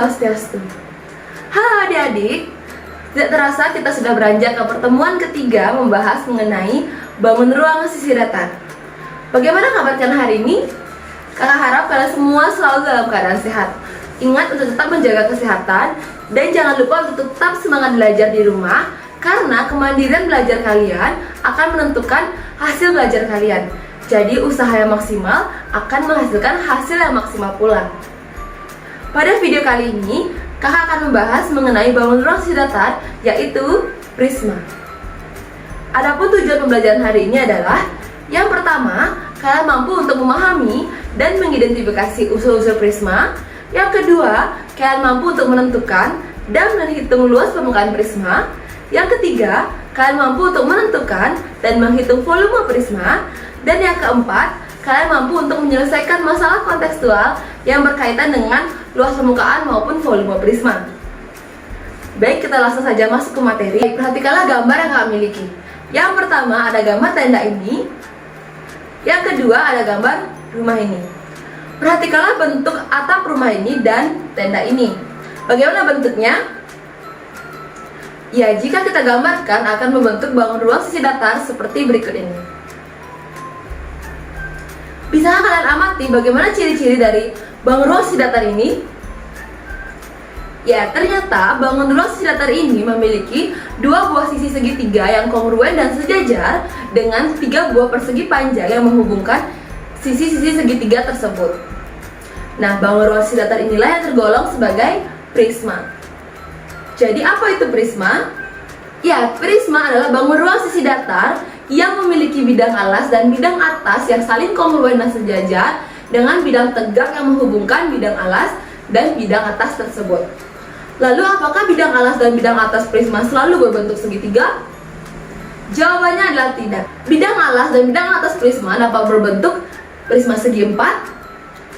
Swastiastu. Halo adik-adik, tidak terasa kita sudah beranjak ke pertemuan ketiga membahas mengenai bangun ruang sisi datar. Bagaimana kabar kalian hari ini? Kakak harap kalian semua selalu dalam keadaan sehat. Ingat untuk tetap menjaga kesehatan dan jangan lupa untuk tetap semangat belajar di rumah, karena kemandirian belajar kalian akan menentukan hasil belajar kalian. Jadi usaha yang maksimal akan menghasilkan hasil yang maksimal pula. Pada video kali ini, kakak akan membahas mengenai bangun ruang sisi datar, yaitu prisma. Adapun tujuan pembelajaran hari ini adalah: yang pertama, kalian mampu untuk memahami dan mengidentifikasi unsur-unsur prisma. Yang kedua, kalian mampu untuk menentukan dan menghitung luas permukaan prisma. Yang ketiga, kalian mampu untuk menentukan dan menghitung volume prisma. Dan yang keempat, kalian mampu untuk menyelesaikan masalah kontekstual yang berkaitan dengan luas permukaan maupun volume prisma. Baik, kita langsung saja masuk ke materi. Perhatikanlah gambar yang kalian miliki. Yang pertama ada gambar tenda ini. Yang kedua ada gambar rumah ini. Perhatikanlah bentuk atap rumah ini dan tenda ini. Bagaimana bentuknya? Ya, jika kita gambarkan akan membentuk bangun ruang sisi datar seperti berikut ini. Bisakah kalian amati bagaimana ciri-ciri dari bangun ruang sisi datar ini? Ya, ternyata bangun ruang sisi datar ini memiliki dua buah sisi segitiga yang kongruen dan sejajar dengan tiga buah persegi panjang yang menghubungkan sisi-sisi segitiga tersebut. Nah, bangun ruang sisi datar inilah yang tergolong sebagai prisma. Jadi apa itu prisma? Ya, prisma adalah bangun ruang sisi datar yang memiliki bidang alas dan bidang atas yang saling kongruen dan sejajar dengan bidang tegak yang menghubungkan bidang alas dan bidang atas tersebut. Lalu, apakah bidang alas dan bidang atas prisma selalu berbentuk segitiga? Jawabannya adalah tidak. Bidang alas dan bidang atas prisma dapat berbentuk prisma segi 4,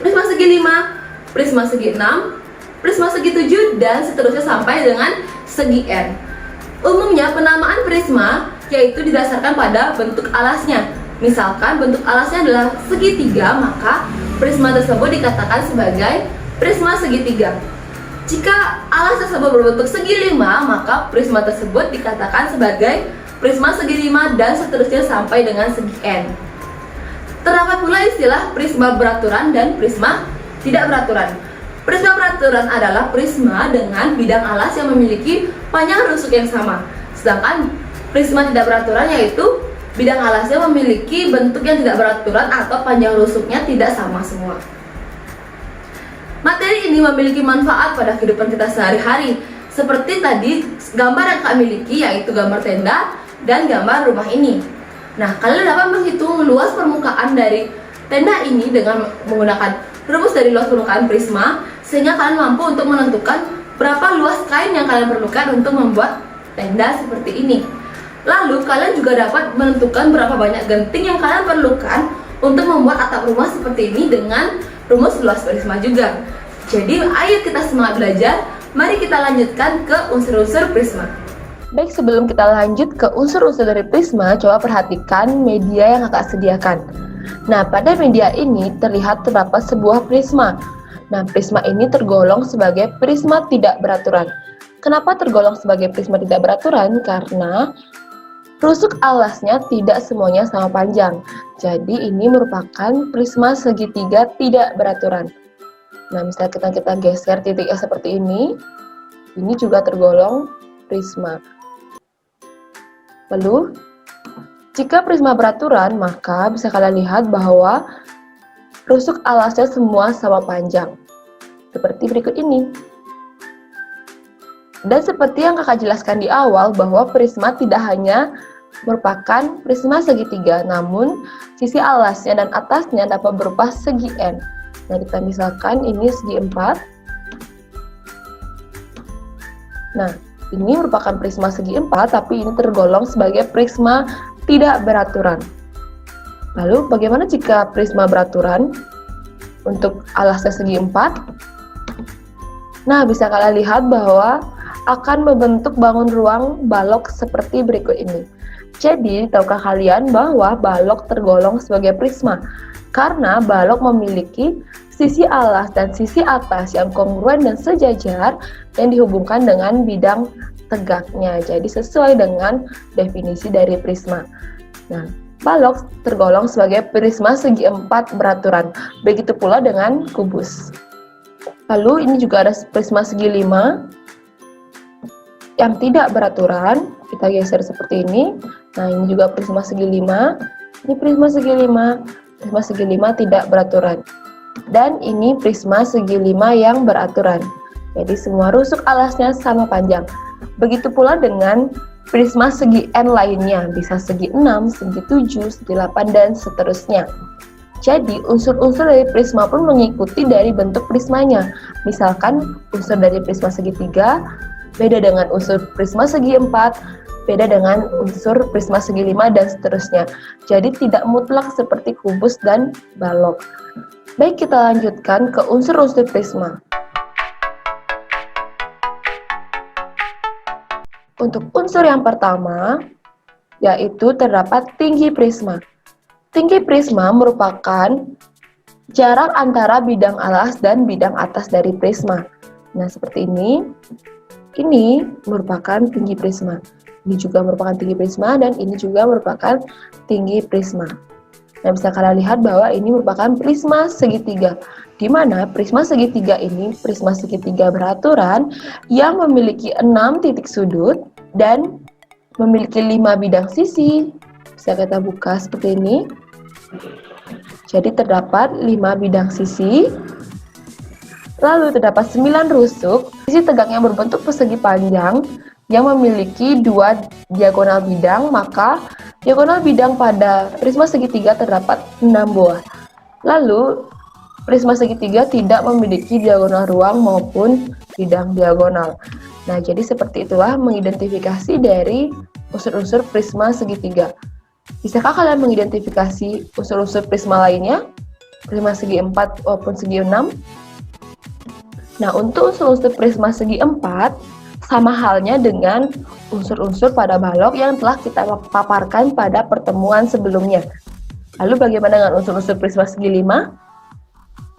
prisma segi 5, prisma segi 6, prisma segi 7, dan seterusnya sampai dengan segi n. Umumnya penamaan prisma yaitu didasarkan pada bentuk alasnya. Misalkan bentuk alasnya adalah segitiga, maka prisma tersebut dikatakan sebagai prisma segitiga. Jika alas tersebut berbentuk segi 5, maka prisma tersebut dikatakan sebagai prisma segi 5, dan seterusnya sampai dengan segi n. Terdapat pula istilah prisma beraturan dan prisma tidak beraturan. Prisma beraturan adalah prisma dengan bidang alas yang memiliki panjang rusuk yang sama. Sedangkan prisma tidak beraturan yaitu bidang alasnya memiliki bentuk yang tidak beraturan atau panjang rusuknya tidak sama semua. Materi ini memiliki manfaat pada kehidupan kita sehari-hari. Seperti tadi gambar yang kami miliki, yaitu gambar tenda dan gambar rumah ini. Nah, kalian dapat menghitung luas permukaan dari tenda ini dengan menggunakan rumus dari luas permukaan prisma, sehingga kalian mampu untuk menentukan berapa luas kain yang kalian perlukan untuk membuat tenda seperti ini. Lalu kalian juga dapat menentukan berapa banyak genting yang kalian perlukan untuk membuat atap rumah seperti ini dengan rumus luas prisma juga. Jadi ayo kita semangat belajar, mari kita lanjutkan ke unsur-unsur prisma. Baik, sebelum kita lanjut ke unsur-unsur dari prisma, coba perhatikan media yang kakak sediakan. Nah, pada media ini terlihat terdapat sebuah prisma. Nah, prisma ini tergolong sebagai prisma tidak beraturan. Kenapa tergolong sebagai prisma tidak beraturan? Karena rusuk alasnya tidak semuanya sama panjang. Jadi ini merupakan prisma segitiga tidak beraturan. Nah, misalnya kita geser titiknya seperti ini juga tergolong prisma. Lalu, jika prisma beraturan, maka bisa kalian lihat bahwa rusuk alasnya semua sama panjang. Seperti berikut ini. Dan seperti yang kakak jelaskan di awal, bahwa prisma tidak hanya merupakan prisma segitiga, namun sisi alasnya dan atasnya dapat berupa segi n. Nah, kita misalkan ini segi 4. Nah, ini merupakan prisma segi 4, tapi ini tergolong sebagai prisma tidak beraturan. Lalu, bagaimana jika prisma beraturan? Untuk alasnya segi 4. Nah, bisa kalian lihat bahwa akan membentuk bangun ruang balok seperti berikut ini. Jadi, tahukah kalian bahwa balok tergolong sebagai prisma? Karena balok memiliki sisi alas dan sisi atas yang kongruen dan sejajar yang dihubungkan dengan bidang tegaknya. Jadi sesuai dengan definisi dari prisma. Nah, balok tergolong sebagai prisma segi 4 beraturan. Begitu pula dengan kubus. Lalu ini juga ada prisma segi 5 yang tidak beraturan. Kita geser seperti ini. Nah, ini juga prisma segi 5. Ini prisma segi 5. Prisma segi 5 tidak beraturan. Dan ini prisma segi 5 yang beraturan. Jadi semua rusuk alasnya sama panjang. Begitu pula dengan prisma segi N lainnya, bisa segi 6, segi 7, segi 8, dan seterusnya. Jadi unsur-unsur dari prisma pun mengikuti dari bentuk prismanya. Misalkan unsur dari prisma segi 3 beda dengan unsur prisma segi 4, beda dengan unsur prisma segi 5, dan seterusnya. Jadi tidak mutlak seperti kubus dan balok. Baik, kita lanjutkan ke unsur-unsur prisma. Untuk unsur yang pertama, yaitu terdapat tinggi prisma. Tinggi prisma merupakan jarak antara bidang alas dan bidang atas dari prisma. Nah, seperti ini. Ini merupakan tinggi prisma. Ini juga merupakan tinggi prisma, dan ini juga merupakan tinggi prisma. Nah, bisa kalian lihat bahwa ini merupakan prisma segitiga, di mana prisma segitiga ini prisma segitiga beraturan yang memiliki 6 titik sudut dan memiliki 5 bidang sisi. Bisa kita buka seperti ini. Jadi terdapat 5 bidang sisi. Lalu terdapat 9 rusuk, sisi tegaknya berbentuk persegi panjang yang memiliki 2 diagonal bidang, maka diagonal bidang pada prisma segitiga terdapat 6 buah. Lalu, prisma segitiga tidak memiliki diagonal ruang maupun bidang diagonal. Nah, jadi seperti itulah mengidentifikasi dari unsur-unsur prisma segitiga. Bisakah kalian mengidentifikasi unsur-unsur prisma lainnya? Prisma segi 4 maupun segi 6? Nah, untuk unsur-unsur prisma segi 4, sama halnya dengan unsur-unsur pada balok yang telah kita paparkan pada pertemuan sebelumnya. Lalu bagaimana dengan unsur-unsur prisma segi 5?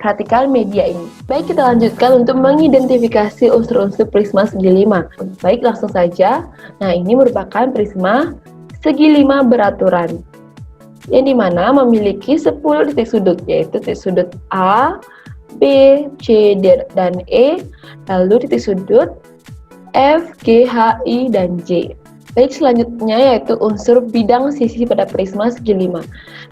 Perhatikan media ini. Baik, kita lanjutkan untuk mengidentifikasi unsur-unsur prisma segi 5. Baik, langsung saja. Nah, ini merupakan prisma segi 5 beraturan, yang dimana memiliki 10 titik sudut, yaitu titik sudut A, B, C, D, dan E, lalu titik sudut F, G, H, I, dan J. Baik, selanjutnya yaitu unsur bidang sisi pada prisma segi 5.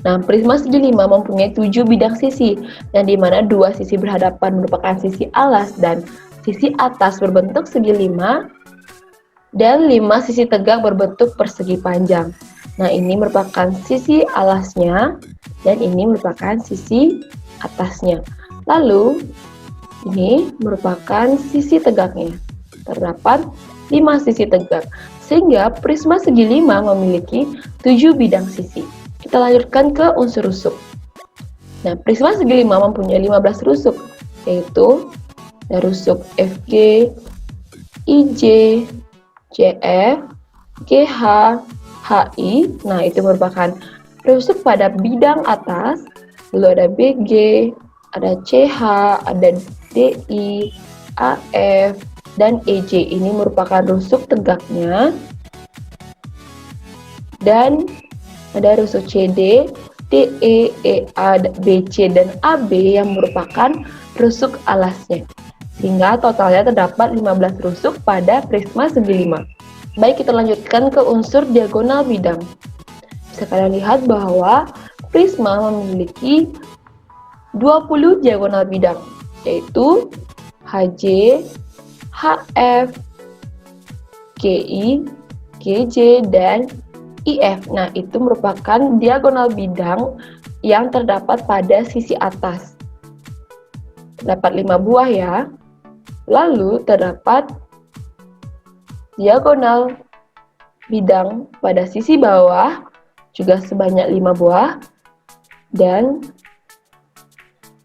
Nah, prisma segi 5 mempunyai 7 bidang sisi, yang dimana 2 sisi berhadapan merupakan sisi alas dan sisi atas berbentuk segi 5, dan 5 sisi tegak berbentuk persegi panjang. Nah, ini merupakan sisi alasnya, dan ini merupakan sisi atasnya. Lalu, ini merupakan sisi tegaknya. Terdapat 5 sisi tegak, sehingga prisma segi 5 memiliki 7 bidang sisi. Kita lanjutkan ke unsur rusuk. Nah, prisma segi 5 mempunyai 15 rusuk, yaitu rusuk FG, IJ, CF, GH, HI. Nah, itu merupakan rusuk pada bidang atas. Lalu ada BG, ada CH, ada DI, AF, dan EJ. Ini merupakan rusuk tegaknya. Dan ada rusuk CD, DE, EA, BC, dan AB yang merupakan rusuk alasnya. Sehingga totalnya terdapat 15 rusuk pada prisma segi 5. Baik, kita lanjutkan ke unsur diagonal bidang. Bisa kalian lihat bahwa prisma memiliki 20 diagonal bidang, yaitu HJ, HF, GI, GJ, dan IF. Nah, itu merupakan diagonal bidang yang terdapat pada sisi atas. Terdapat 5 buah ya. Lalu terdapat diagonal bidang pada sisi bawah juga sebanyak 5 buah. Dan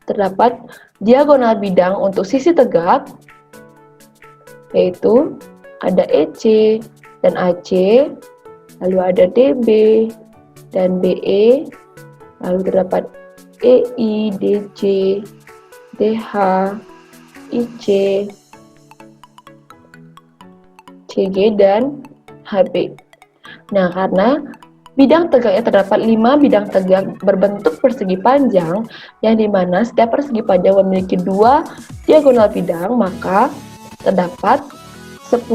terdapat diagonal bidang untuk sisi tegak, yaitu ada EC dan AC, lalu ada DB dan BE, lalu terdapat EI, DC, DH, IC, CG, dan HB. Nah, karena bidang tegaknya terdapat 5 bidang tegak berbentuk persegi panjang, yang dimana setiap persegi panjang memiliki 2 diagonal bidang, maka terdapat 10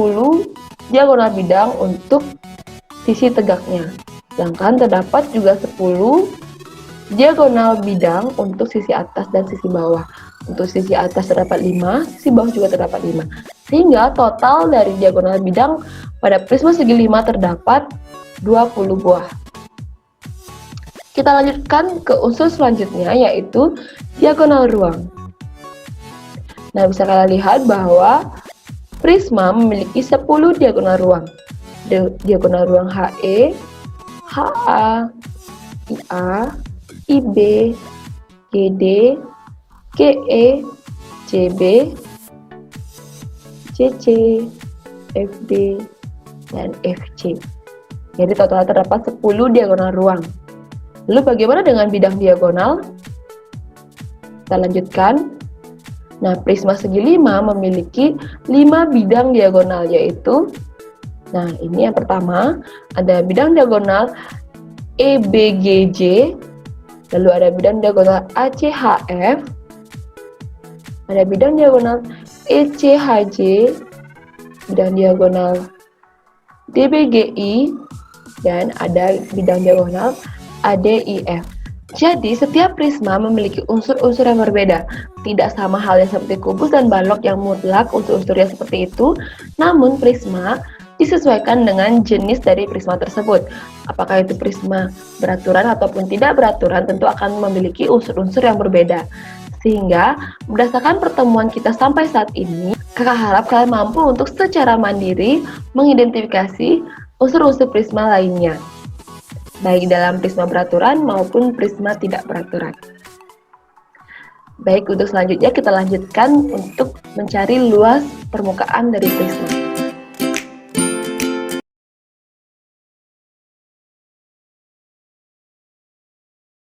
diagonal bidang untuk sisi tegaknya. Sedangkan terdapat juga 10 diagonal bidang untuk sisi atas dan sisi bawah. Untuk sisi atas terdapat 5, sisi bawah juga terdapat 5. Sehingga total dari diagonal bidang pada prisma segi 5 terdapat 20 buah. Kita lanjutkan ke unsur selanjutnya, yaitu diagonal ruang. Nah, bisa kalian lihat bahwa prisma memiliki 10 diagonal ruang. Diagonal ruang HE, HA, IA, IB, GD, GE, CB, CC, FD, dan FC. Jadi total terdapat 10 diagonal ruang. Lalu bagaimana dengan bidang diagonal? Kita lanjutkan. Nah, prisma segi 5 memiliki 5 bidang diagonal, yaitu, nah ini yang pertama, ada bidang diagonal EBGJ, lalu ada bidang diagonal ACHF, ada bidang diagonal ECHJ, bidang diagonal DBGI, dan ada bidang diagonal ADIF. Jadi, setiap prisma memiliki unsur-unsur yang berbeda. Tidak sama halnya seperti kubus dan balok yang mutlak unsur-unsurnya seperti itu, namun prisma disesuaikan dengan jenis dari prisma tersebut. Apakah itu prisma beraturan ataupun tidak beraturan, tentu akan memiliki unsur-unsur yang berbeda. Sehingga, berdasarkan pertemuan kita sampai saat ini, kakak harap kalian mampu untuk secara mandiri mengidentifikasi unsur-unsur prisma lainnya, baik dalam prisma beraturan maupun prisma tidak beraturan. Baik, untuk selanjutnya kita lanjutkan untuk mencari luas permukaan dari prisma.